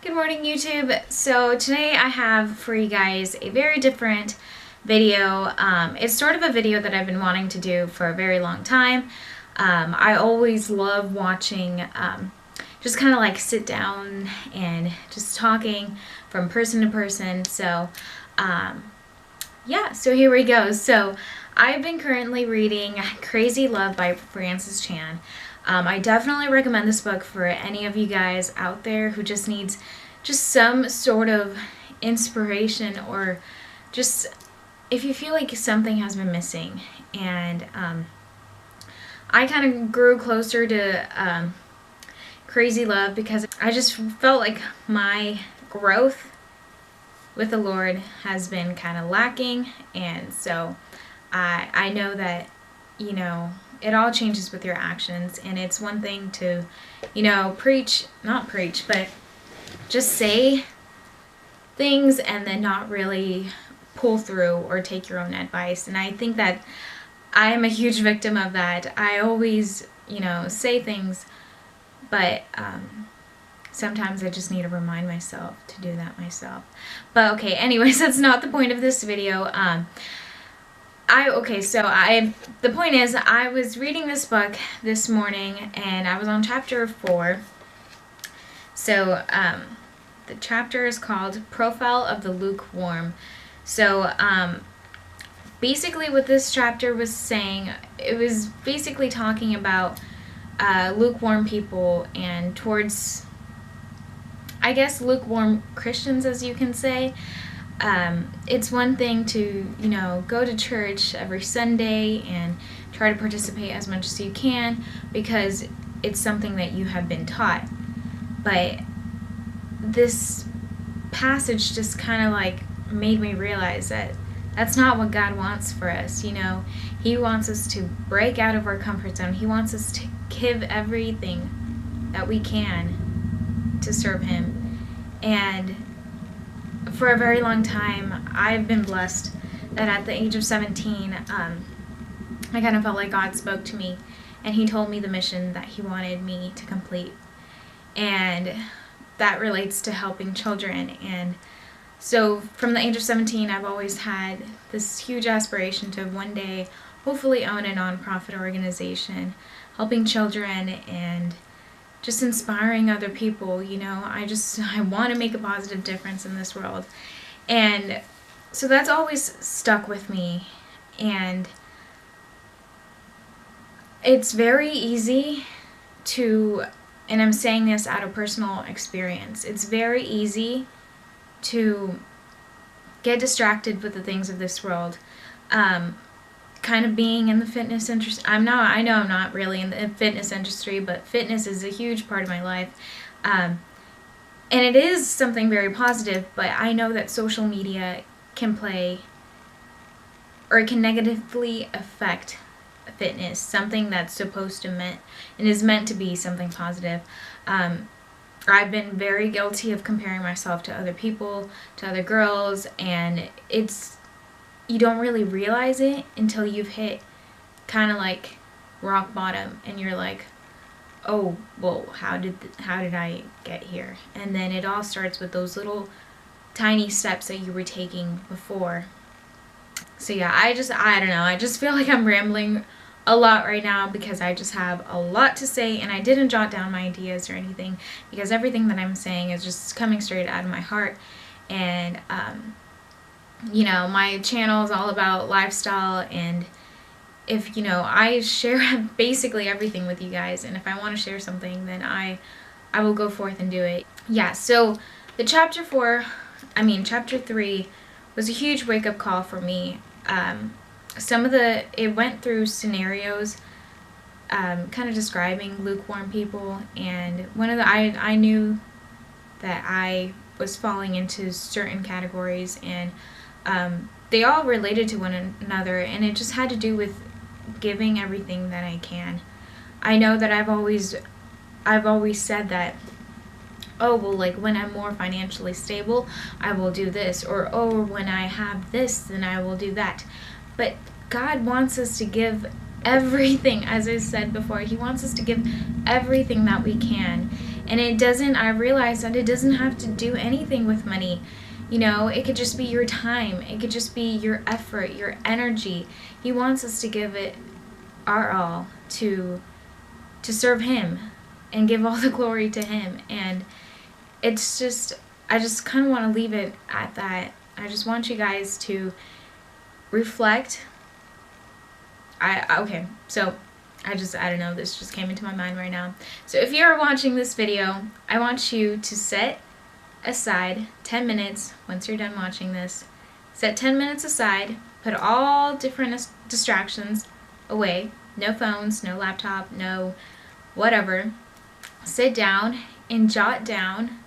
Good morning, YouTube. So today I have for you guys a very different video. It's sort of a video that I've been wanting to do for a very long time. I always love watching just kind of like sit down and just talking from person to person. So yeah, so here we go. So I've been currently reading Crazy Love by Francis Chan. I definitely recommend this book for any of you guys out there who just needs just some sort of inspiration, or just if you feel like something has been missing. And I kind of grew closer to Crazy Love because I just felt like my growth with the Lord has been kind of lacking. And so I know that, you know, it all changes with your actions, and it's one thing to, you know, not preach, but just say things and then not really pull through or take your own advice. And I think that I am a huge victim of that. I always, you know, say things, but sometimes I just need to remind myself to do that myself. But okay, anyways, that's not the point of this video. The point is, I was reading this book this morning and I was on chapter 4. So the chapter is called Profile of the Lukewarm. So basically what this chapter was saying, it was basically talking about lukewarm people and towards, I guess, lukewarm Christians, as you can say. It's one thing to, you know, go to church every Sunday and try to participate as much as you can because it's something that you have been taught. But this passage just kind of like made me realize that that's not what God wants for us. You know, He wants us to break out of our comfort zone. He wants us to give everything that we can to serve Him. And for a very long time, I've been blessed that at the age of 17, I kind of felt like God spoke to me and He told me the mission that He wanted me to complete. And that relates to helping children. And so from the age of 17, I've always had this huge aspiration to one day hopefully own a nonprofit organization, helping children and just inspiring other people. You know, I want to make a positive difference in this world. And so that's always stuck with me. And it's very easy to, and I'm saying this out of personal experience, it's very easy to get distracted with the things of this world. Kind of being in the fitness industry. I know I'm not really in the fitness industry, but fitness is a huge part of my life. And it is something very positive, but I know that social media can play, or it can negatively affect fitness, something that's supposed to is meant to be something positive. I've been very guilty of comparing myself to other people, to other girls, and you don't really realize it until you've hit kind of like rock bottom and you're like, oh, well, how did I get here? And then it all starts with those little tiny steps that you were taking before. So yeah, I don't know, I just feel like I'm rambling a lot right now because I just have a lot to say, and I didn't jot down my ideas or anything because everything that I'm saying is just coming straight out of my heart. And you know, my channel is all about lifestyle, and if, you know, I share basically everything with you guys, and if I want to share something, then I will go forth and do it. Yeah, so the chapter 3 was a huge wake-up call for me. It went through scenarios kind of describing lukewarm people, and I knew that I was falling into certain categories, and they all related to one another, and it just had to do with giving everything that I can. I know that I've always said that, oh, well, like when I'm more financially stable, I will do this, or oh, when I have this, then I will do that. But God wants us to give everything, as I said before. He wants us to give everything that we can. And I realized that it doesn't have to do anything with money. You know, it could just be your time. It could just be your effort, your energy. He wants us to give it our all to serve him and give all the glory to him. And it's just, I just kind of want to leave it at that. I just want you guys to reflect. I don't know, this just came into my mind right now. So if you're watching this video, I want you to set aside 10 minutes once you're done watching this. Set 10 minutes aside, put all different distractions away. No phones, no laptop, no whatever. Sit down and jot down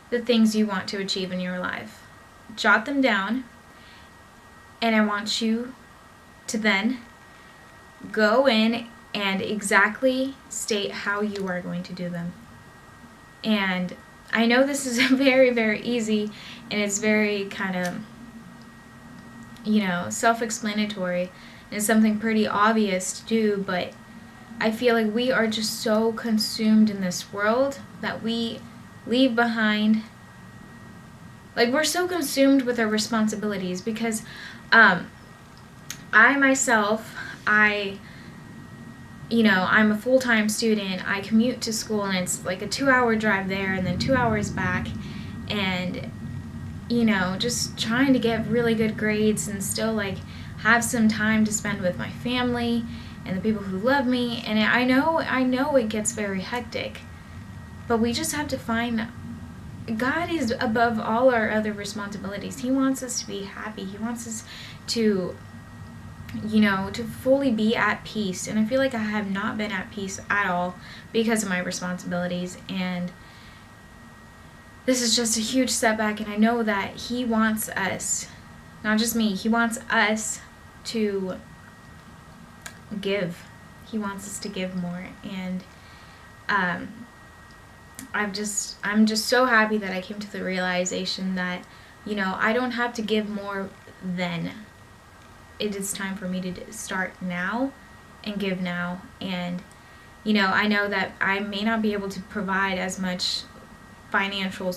the things you want to achieve in your life. Jot them down, and I want you to then go in and exactly state how you are going to do them. And I know this is very, very easy, and it's very kind of, you know, self-explanatory, and it's something pretty obvious to do, but I feel like we are just so consumed in this world that we leave behind, like, we're so consumed with our responsibilities, because I myself, you know, I'm a full-time student. I commute to school, and it's like a 2-hour drive there and then 2 hours back, and, you know, just trying to get really good grades and still, like, have some time to spend with my family and the people who love me. And I know it gets very hectic, but we just have to find, God is above all our other responsibilities. He wants us to be happy. He wants us to, you know, to fully be at peace. And I feel like I have not been at peace at all because of my responsibilities. And this is just a huge setback. And I know that he wants us, not just me, he wants us to give. He wants us to give more. And I'm just so happy that I came to the realization that, you know, I don't have to give more then. It is time for me to start now and give now. And, you know, I know that I may not be able to provide as much financial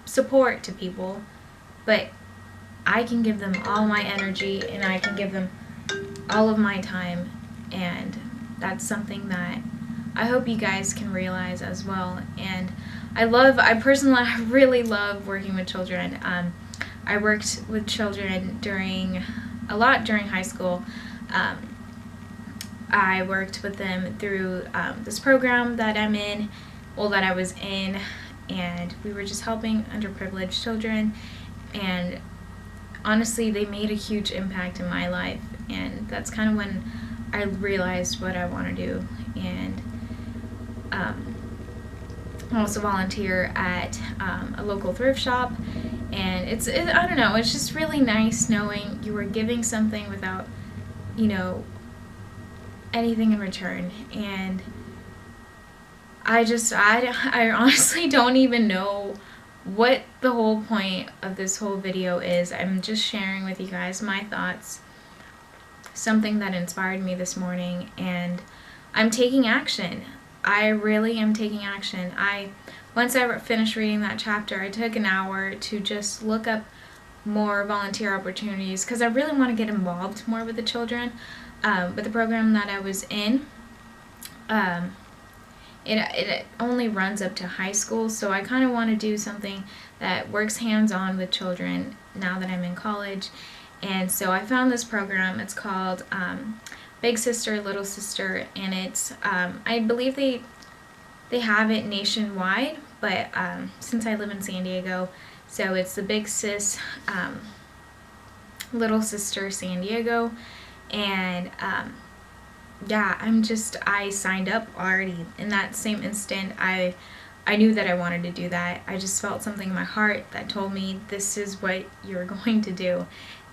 support to people, but I can give them all my energy, and I can give them all of my time. And that's something that I hope you guys can realize as well. And I personally really love working with children. I worked with children during high school. I worked with them through this program that I was in, and we were just helping underprivileged children. And honestly, they made a huge impact in my life, and that's kind of when I realized what I want to do. And I also volunteer at a local thrift shop, and I don't know, it's just really nice knowing you are giving something without, you know, anything in return. And I honestly don't even know what the whole point of this whole video is. I'm just sharing with you guys my thoughts, something that inspired me this morning, and I'm taking action. I really am taking action. Once I finished reading that chapter, I took an hour to just look up more volunteer opportunities, because I really want to get involved more with the children. But the program that I was in, it only runs up to high school, so I kind of want to do something that works hands-on with children now that I'm in college. And so I found this program. It's called Big Sister, Little Sister, and it's I believe they have it nationwide, but since I live in San Diego, so it's the Big Sis, Little Sister San Diego. And yeah, I signed up already. In that same instant, I knew that I wanted to do that. I just felt something in my heart that told me this is what you're going to do.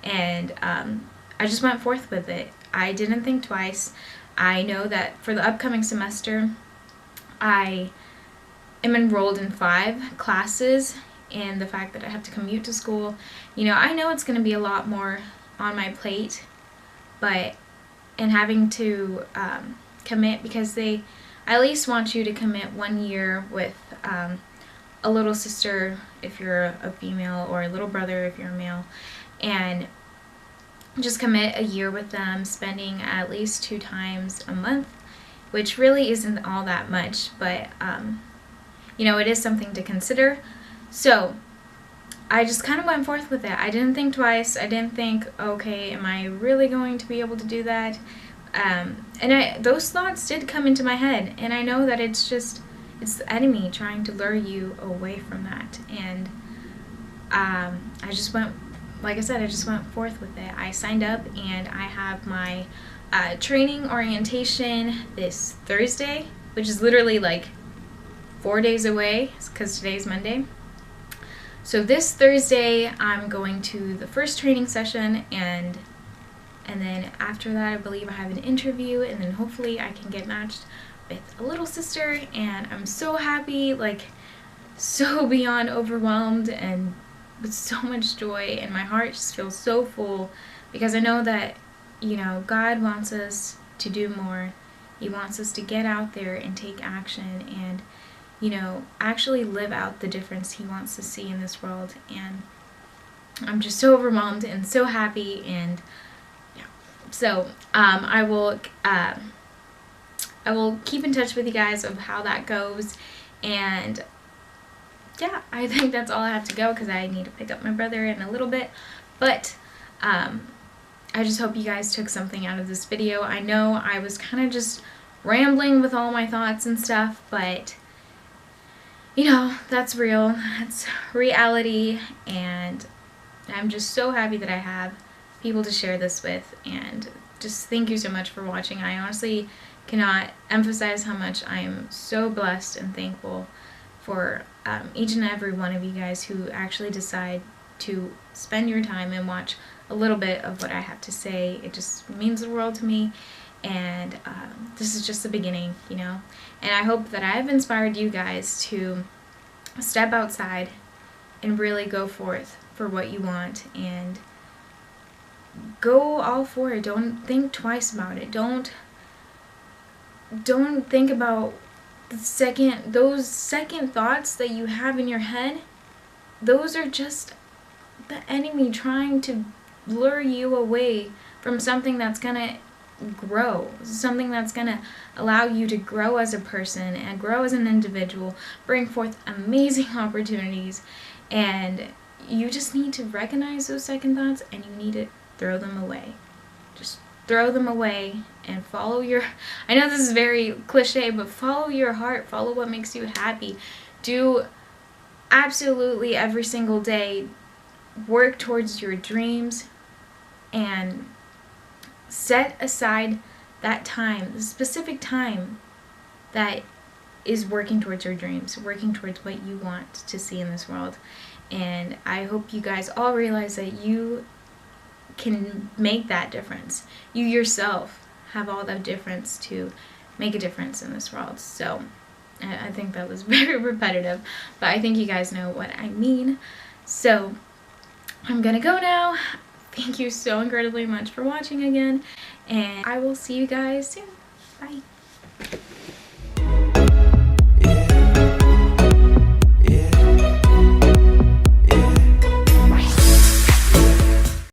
And I just went forth with it. I didn't think twice. I know that for the upcoming semester, I am enrolled in 5 classes, and the fact that I have to commute to school, you know, I know it's going to be a lot more on my plate, and having to commit, because they at least want you to commit 1 year with a little sister if you're a female, or a little brother if you're a male, and just commit a year with them, spending at least 2 times a month, which really isn't all that much, but you know, it is something to consider. So I just kind of went forth with it. I didn't think twice. I didn't think, okay, am I really going to be able to do that? Those thoughts did come into my head, and I know that it's the enemy trying to lure you away from that. And I just went, like I said, I just went forth with it. I signed up, and I have my training orientation this Thursday, which is literally like 4 days away, because today's Monday. So this Thursday, I'm going to the first training session, and then after that, I believe I have an interview, and then hopefully I can get matched with a little sister, and I'm so happy, like so beyond overwhelmed, and with so much joy, and my heart just feels so full, because I know that, you know, God wants us to do more. He wants us to get out there and take action, and you know, actually live out the difference He wants to see in this world. And I'm just so overwhelmed and so happy, and yeah. So I will keep in touch with you guys of how that goes, and yeah, I think that's all I have to go, because I need to pick up my brother in a little bit. But I just hope you guys took something out of this video. I know I was kind of just rambling with all my thoughts and stuff, but you know, that's real, that's reality, and I'm just so happy that I have people to share this with, and just thank you so much for watching. I honestly cannot emphasize how much I am so blessed and thankful for each and every one of you guys who actually decide to spend your time and watch a little bit of what I have to say. It just means the world to me. And this is just the beginning, you know. And I hope that I've inspired you guys to step outside and really go forth for what you want, and go all for it. Don't think twice about it. Don't think about those second thoughts that you have in your head. Those are just the enemy trying to lure you away from something that's gonna grow, something that's gonna allow you to grow as a person and grow as an individual, bring forth amazing opportunities. And you just need to recognize those second thoughts, and you need to throw them away. Just throw them away and follow your, I know this is very cliche, but follow your heart, follow what makes you happy. Do absolutely every single day, work towards your dreams, and set aside that time, the specific time that is working towards your dreams, working towards what you want to see in this world. And I hope you guys all realize that you can make that difference. You yourself have all that difference to make a difference in this world. So I think that was very repetitive, but I think you guys know what I mean. So I'm gonna go now. Thank you so incredibly much for watching again, and I will see you guys soon. Bye.